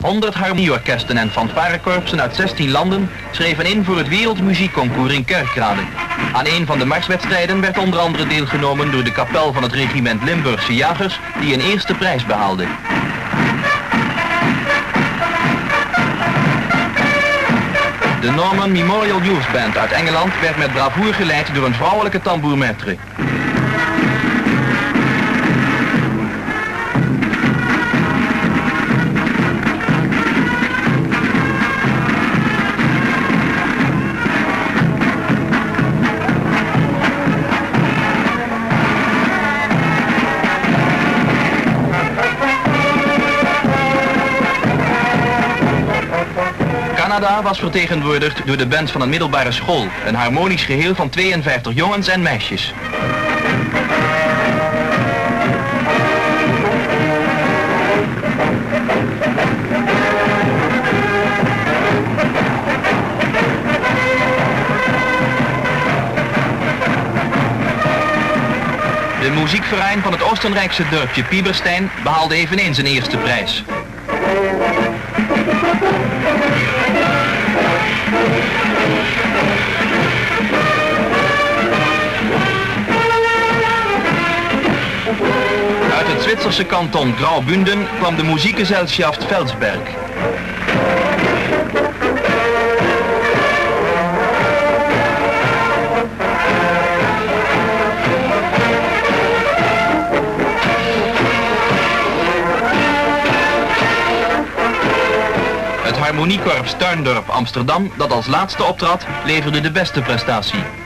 100 harmonieorkesten en fanfarekorpsen uit 16 landen schreven in voor het Wereldmuziekconcours in Kerkrade. Aan een van de marswedstrijden werd onder andere deelgenomen door de kapel van het regiment Limburgse Jagers, die een eerste prijs behaalde. De Norman Memorial Youth Band uit Engeland werd met bravoure geleid door een vrouwelijke tambourmaître. Canada was vertegenwoordigd door de band van een middelbare school, een harmonisch geheel van 52 jongens en meisjes. De muziekverein van het Oostenrijkse dorpje Pieberstein behaalde eveneens een eerste prijs. Uit het Zwitserse kanton Graubünden kwam de muziekgesellschaft Felsberg. Het harmoniekorps Tuindorp Amsterdam, dat als laatste optrad, leverde de beste prestatie.